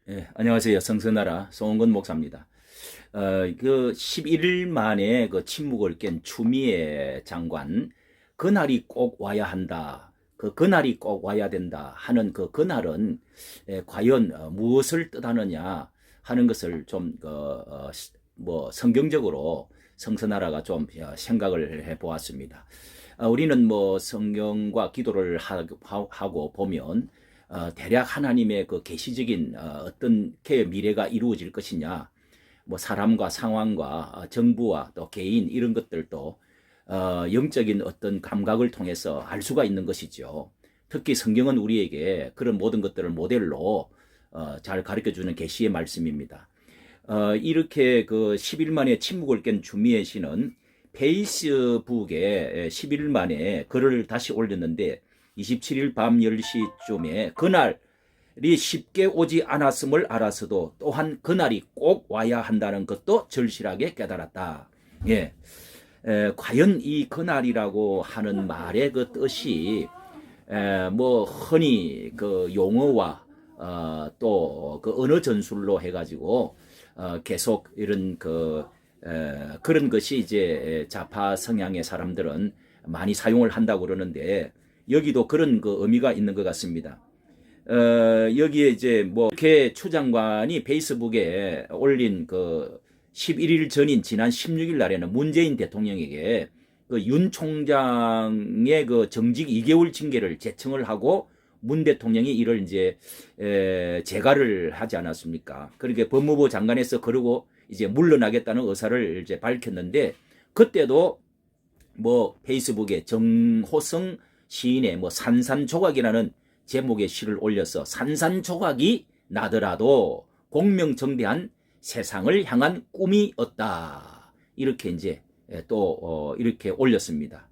예, 안녕하세요. 성선나라 송원근 목사입니다. 그 11일 만에 그 침묵을 깬 추미애 장관, 그날이 꼭 와야 한다. 그날이 꼭 와야 된다 하는 그날은 과연 무엇을 뜻하느냐 하는 것을 좀 뭐 성경적으로 성선나라가 좀 생각을 해 보았습니다. 우리는 뭐 성경과 기도를 하고 보면 대략 하나님의 그 계시적인 어떻게 미래가 이루어질 것이냐, 뭐 사람과 상황과 정부와 또 개인 이런 것들도 영적인 어떤 감각을 통해서 알 수가 있는 것이죠. 특히 성경은 우리에게 그런 모든 것들을 모델로 잘 가르쳐주는 계시의 말씀입니다. 이렇게 그 10일 만에 침묵을 깬 주미애 씨는 페이스북에 10일 만에 글을 다시 올렸는데 27일 밤 10시쯤에 그날이 쉽게 오지 않았음을 알아서도 또한 그날이 꼭 와야 한다는 것도 절실하게 깨달았다. 예. 과연 이 그날이라고 하는 말의 그 뜻이 뭐 흔히 그 용어와 또 그 언어 전술로 해가지고 계속 이런 그런 것이 이제 좌파 성향의 사람들은 많이 사용을 한다고 그러는데 여기도 그런 그 의미가 있는 것 같습니다. 여기에 이제 뭐 이렇게 추 장관이 페이스북에 올린 그 11일 전인 지난 16일 날에는 문재인 대통령에게 그 윤 총장의 그 정직 2개월 징계를 제청을 하고 문 대통령이 이를 이제 재가를 하지 않았습니까? 그렇게 법무부 장관에서 그러고 이제 물러나겠다는 의사를 이제 밝혔는데 그때도 뭐 페이스북에 정호성 시인의 뭐 산산조각이라는 제목의 시를 올려서 산산조각이 나더라도 공명정대한 세상을 향한 꿈이었다. 이렇게 이제 또 이렇게 올렸습니다.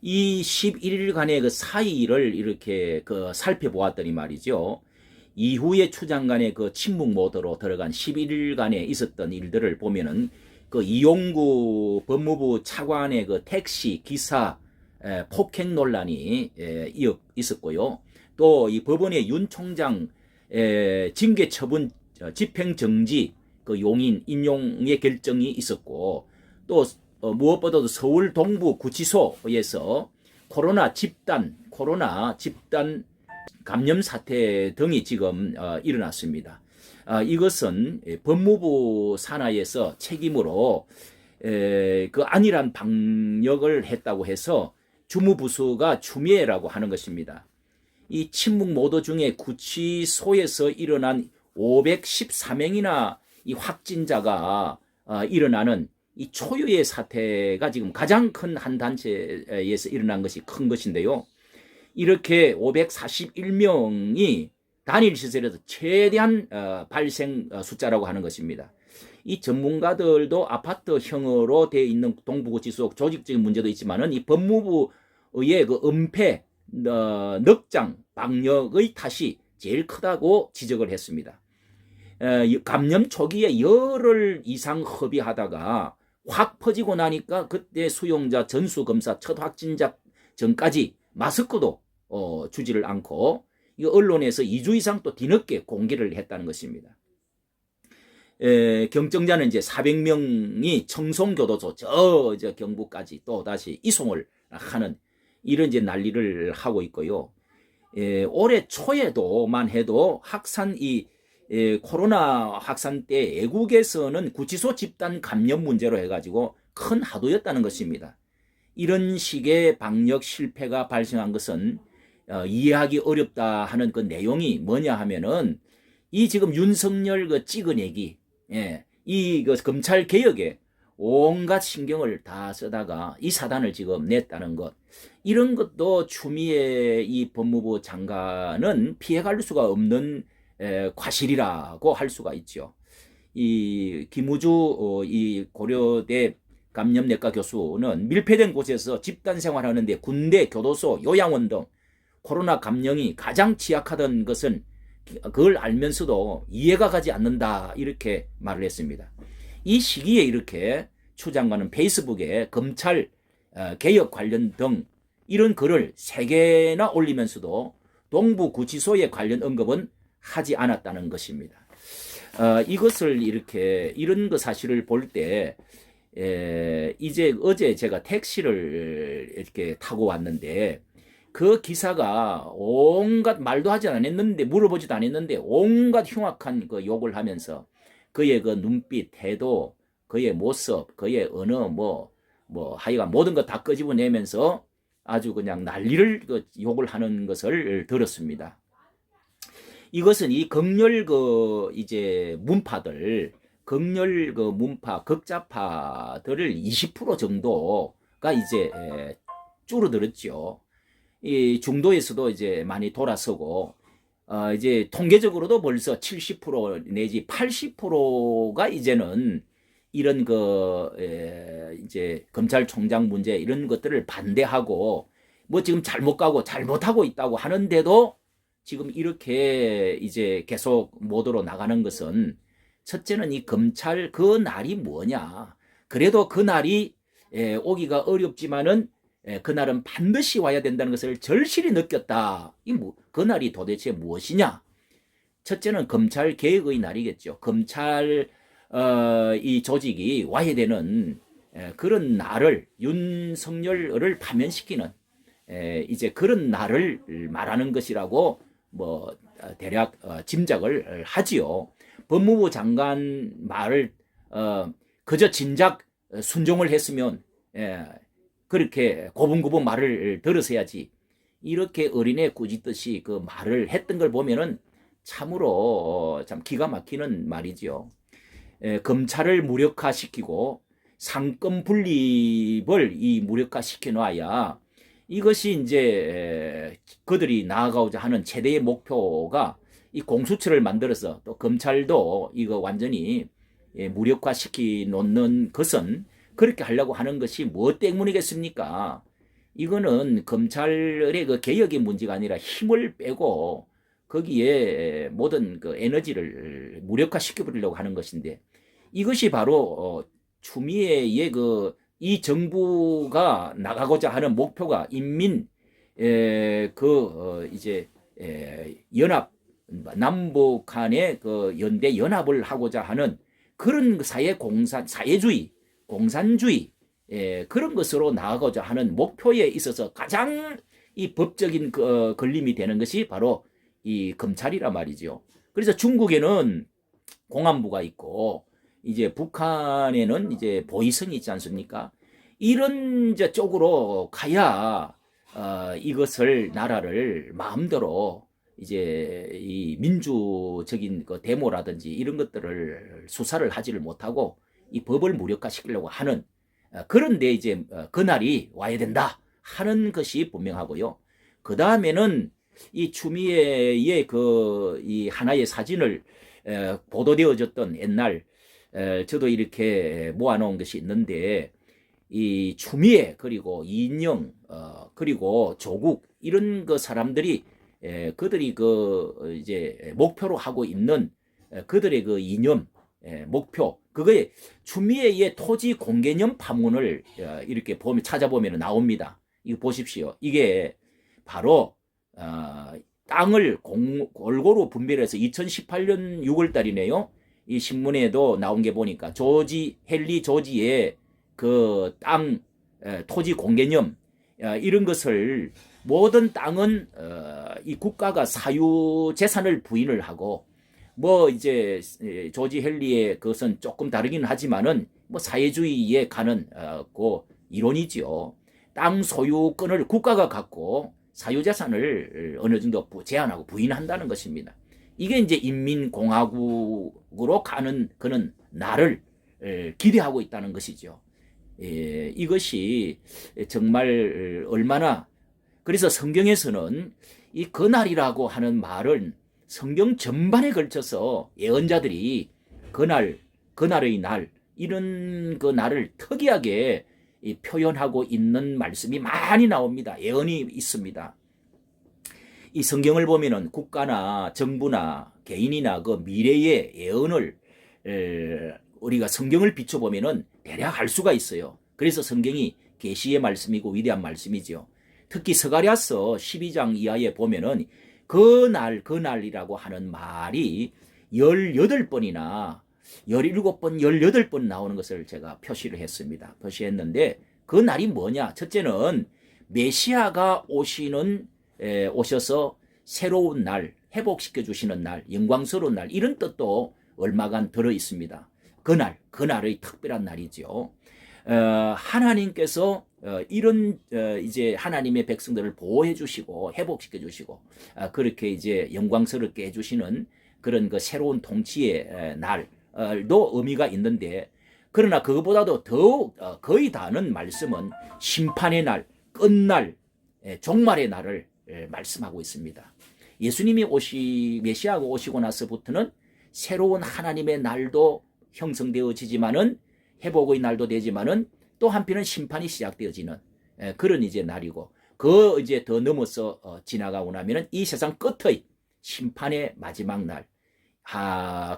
이 11일간의 그 사이를 이렇게 그 살펴보았더니 말이죠. 이후에 추 장관의 그 침묵 모드로 들어간 11일간에 있었던 일들을 보면은 그 이용구 법무부 차관의 그 택시 기사 폭행 논란이 있었고요. 또 이 법원의 윤 총장 징계 처분 집행 정지 그 용인 인용의 결정이 있었고 또 무엇보다도 서울 동부 구치소에서 코로나 집단 감염 사태 등이 지금 일어났습니다. 이것은 법무부 산하에서 책임으로 그 안일한 방역을 했다고 해서 주무부수가 추미애라고 하는 것입니다. 이 침묵 모드 중에 구치소에서 일어난 514명이나 이 확진자가 일어나는 이 초유의 사태가 지금 가장 큰 한 단체에서 일어난 것이 큰 것인데요. 이렇게 541명이 단일 시설에서 최대한 발생 숫자라고 하는 것입니다. 이 전문가들도 아파트형으로 되어 있는 동부구치소 조직적인 문제도 있지만은 이 법무부의 그 은폐, 넉장, 방역의 탓이 제일 크다고 지적을 했습니다. 감염 초기에 열흘 이상 허비하다가 확 퍼지고 나니까 그때 수용자 전수검사 첫 확진자 전까지 마스크도 주지를 않고 언론에서 2주 이상 또 뒤늦게 공개를 했다는 것입니다. 경정자는 이제 400명이 청송교도소 저 경부까지 또 다시 이송을 하는 이런 이제 난리를 하고 있고요. 올해 초에도만 해도 코로나 확산 때 애국에서는 구치소 집단 감염 문제로 해가지고 큰 화두였다는 것입니다. 이런 식의 방역 실패가 발생한 것은 이해하기 어렵다 하는 그 내용이 뭐냐 하면은 이 지금 윤석열 그 찍어내기, 이 그 검찰 개혁에 온갖 신경을 다 쓰다가 이 사단을 지금 냈다는 것, 이런 것도 추미애 이 법무부 장관은 피해갈 수가 없는 과실이라고 할 수가 있죠. 이 김우주 이 고려대 감염내과 교수는 밀폐된 곳에서 집단 생활하는데 군대, 교도소, 요양원 등 코로나 감염이 가장 취약하던 것은 그걸 알면서도 이해가 가지 않는다 이렇게 말을 했습니다. 이 시기에 이렇게 추 장관은 페이스북에 검찰 개혁 관련 등 이런 글을 3개나 올리면서도 동부구치소에 관련 언급은 하지 않았다는 것입니다. 이것을 이렇게 이런 그 사실을 볼 때 이제 어제 제가 택시를 이렇게 타고 왔는데 그 기사가 온갖 말도 하지 않았는데 물어보지도 않았는데 온갖 흉악한 그 욕을 하면서 그의 그 눈빛, 태도, 그의 모습, 그의 언어 하여간 모든 거 다 끄집어내면서 아주 그냥 난리를 그 욕을 하는 것을 들었습니다. 이것은 이 극렬 그 이제 문파들, 극렬 그 문파, 극자파들을 20% 정도가 이제 줄어들었죠. 이 중도에서도 이제 많이 돌아서고, 이제 통계적으로도 벌써 70% 내지 80%가 이제는 이런 이제 검찰총장 문제 이런 것들을 반대하고, 뭐 지금 잘못 가고 잘못하고 있다고 하는데도 지금 이렇게 이제 계속 모드로 나가는 것은 첫째는 이 검찰 그 날이 뭐냐. 그래도 그 날이 오기가 어렵지만은 그날은 반드시 와야 된다는 것을 절실히 느꼈다. 그 날이 도대체 무엇이냐? 첫째는 검찰 개혁의 날이겠죠. 검찰 이 조직이 와야 되는 그런 날을 윤석열을 파면시키는 이제 그런 날을 말하는 것이라고 뭐 대략 짐작을 하지요. 법무부 장관 말을 그저 진작 순종을 했으면 그렇게 고분고분 말을 들으셔야지 이렇게 어린애 꾸짖듯이 그 말을 했던 걸 보면은 참으로 참 기가 막히는 말이죠. 검찰을 무력화시키고 상권 분립을 이 무력화시켜 놔야 이것이 이제 그들이 나아가고자 하는 최대의 목표가 이 공수처를 만들어서 또 검찰도 이거 완전히 무력화시키 놓는 것은 그렇게 하려고 하는 것이 뭐 때문이겠습니까? 이거는 검찰의 그 개혁의 문제가 아니라 힘을 빼고 거기에 모든 그 에너지를 무력화시켜 버리려고 하는 것인데 이것이 바로 추미애의 이 정부가 나가고자 하는 목표가 인민 이제 연합 남북 간의 그 연대 연합을 하고자 하는 그런 사회주의 공산주의 그런 것으로 나아가고자 하는 목표에 있어서 가장 이 법적인 걸림이 되는 것이 바로 이 검찰이란 말이죠. 그래서 중국에는 공안부가 있고 이제 북한에는 이제 보위성이 있지 않습니까? 이런 이제 쪽으로 가야 이것을 나라를 마음대로 이제 이 민주적인 그 데모라든지 이런 것들을 수사를 하지를 못하고 이 법을 무력화시키려고 하는 그런데 이제 그날이 와야 된다 하는 것이 분명하고요. 그 다음에는 이 추미애의 이 하나의 사진을 보도되어졌던 옛날 저도 이렇게 모아놓은 것이 있는데 이 추미애 그리고 이인영 그리고 조국 이런 그 사람들이 그들이 이제 목표로 하고 있는 그들의 그 이념 목표 그거에 추미애의 토지 공개념 파문을 이렇게 찾아보면 나옵니다. 이거 보십시오. 이게 바로 땅을 골고루 분배해서 2018년 6월 달이네요. 이 신문에도 나온 게 보니까 헨리 조지의 그 땅 토지 공개념 이런 것을 모든 땅은 이 국가가 사유 재산을 부인을 하고 뭐 이제 조지 헨리의 그것은 조금 다르긴 하지만은 뭐 사회주의에 가는 그 이론이지요. 땅 소유권을 국가가 갖고 사유재산을 어느 정도 제한하고 부인한다는 것입니다. 이게 이제 인민공화국으로 가는 그런 날을 기대하고 있다는 것이죠. 이것이 정말 얼마나 그래서 성경에서는 이 그날이라고 하는 말은 성경 전반에 걸쳐서 예언자들이 그날의 날 이런 그 날을 특이하게 표현하고 있는 말씀이 많이 나옵니다. 예언이 있습니다. 이 성경을 보면은 국가나 정부나 개인이나 그 미래의 예언을 우리가 성경을 비춰보면은 대략 알 수가 있어요. 그래서 성경이 계시의 말씀이고 위대한 말씀이죠. 특히 스가랴서 12장 이하에 보면은 그날이라고 하는 말이 18번이나 17번, 18번 나오는 것을 제가 표시를 했습니다. 표시했는데 그 날이 뭐냐? 첫째는 메시아가 오셔서 새로운 날, 회복시켜 주시는 날, 영광스러운 날, 이런 뜻도 얼마간 들어 있습니다. 그날의 특별한 날이죠. 하나님께서 이런 이제 하나님의 백성들을 보호해 주시고 회복시켜 주시고 그렇게 이제 영광스럽게 해 주시는 그런 그 새로운 통치의 날도 의미가 있는데, 그러나 그것보다도 더욱 거의 다는 말씀은 심판의 날, 끝날, 종말의 날을 말씀하고 있습니다. 예수님이 메시아가 오시고 나서부터는 새로운 하나님의 날도 형성되어지지만은, 회복의 날도 되지만은, 또 한편은 심판이 시작되어지는 그런 이제 날이고, 그 이제 더 넘어서 지나가고 나면은 이 세상 끝의 심판의 마지막 날,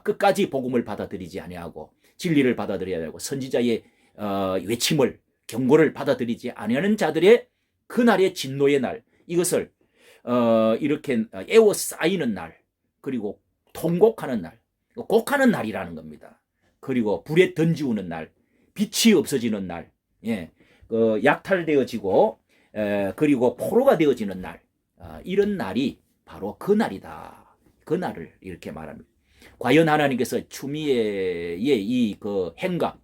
끝까지 복음을 받아들이지 아니하고 진리를 받아들여야 되고 선지자의 외침을, 경고를 받아들이지 아니하는 자들의 그날의 진노의 날, 이것을 이렇게 에워싸이는 날, 그리고 통곡하는 날, 곡하는 날이라는 겁니다. 그리고 불에 던지우는 날, 빛이 없어지는 날, 약탈되어지고 그리고 포로가 되어지는 날, 이런 날이 바로 그 날이다. 그 날을 이렇게 말합니다. 과연 하나님께서 추미애의 이 그 행각,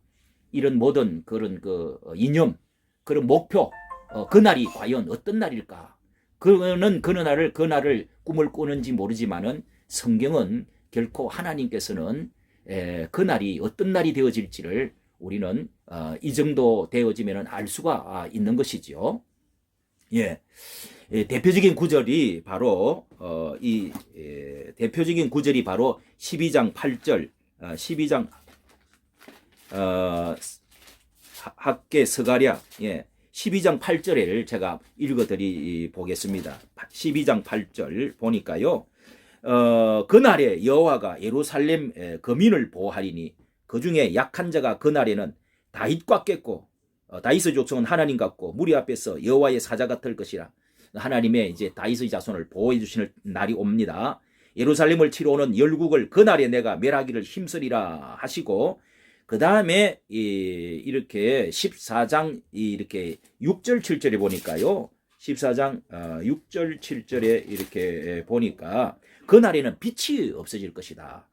이런 모든 그런 그 이념, 그런 목표, 그 날이 과연 어떤 날일까? 그 날을 꿈을 꾸는지 모르지만은 성경은 결코 하나님께서는 그 날이 어떤 날이 되어질지를 우리는 이 정도 되어지면 알 수가 있는 것이죠. 대표적인 구절이 바로 대표적인 구절이 바로 12장 8절, 12장 학개 서가랴 12장 8절을 제가 읽어드리 보겠습니다. 12장 8절 보니까요. 그날에 여호와가 예루살렘 거민을 보호하리니 그 중에 약한 자가 그날에는 다윗과 깼고 다윗의 족속은 하나님 같고 무리 앞에서 여호와의 사자 같을 것이라. 하나님의 이제 다윗의 자손을 보호해 주시는 날이 옵니다. 예루살렘을 치러 오는 열국을 그날에 내가 멸하기를 힘쓰리라 하시고, 그 다음에 이렇게 14장 이렇게 6절 7절에 보니까요. 14장 6절 7절에 이렇게 보니까 그날에는 빛이 없어질 것이다.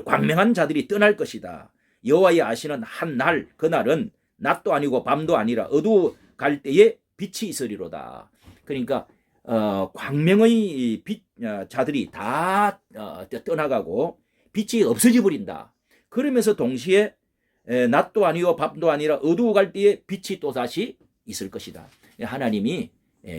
광명한 자들이 떠날 것이다. 여호와의 아시는 한 날, 그날은 낮도 아니고 밤도 아니라 어두워 갈 때에 빛이 있으리로다. 그러니까 광명의 자들이 다 떠나가고 빛이 없어져 버린다. 그러면서 동시에 낮도 아니고 밤도 아니라 어두워 갈 때에 빛이 또 다시 있을 것이다. 하나님이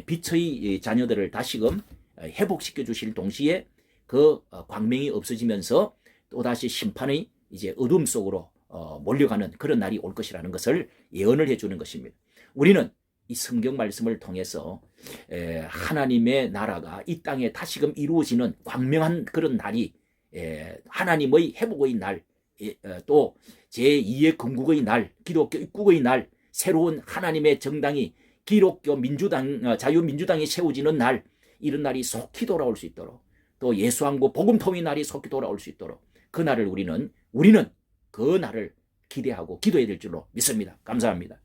빛의 자녀들을 다시금 회복시켜 주실 동시에 그 광명이 없어지면서 또 다시 심판의 이제 어둠 속으로 몰려가는 그런 날이 올 것이라는 것을 예언을 해주는 것입니다. 우리는 이 성경 말씀을 통해서 하나님의 나라가 이 땅에 다시금 이루어지는 광명한 그런 날이, 하나님의 회복의 날, 또 제2의 건국의 날, 기독교 입국의 날, 새로운 하나님의 정당이 기독교 민주당, 자유민주당이 세워지는 날, 이런 날이 속히 돌아올 수 있도록, 또 예수왕국 복음통의 날이 속히 돌아올 수 있도록 그 날을 우리는 그 날을 기대하고 기도해야 될 줄로 믿습니다. 감사합니다.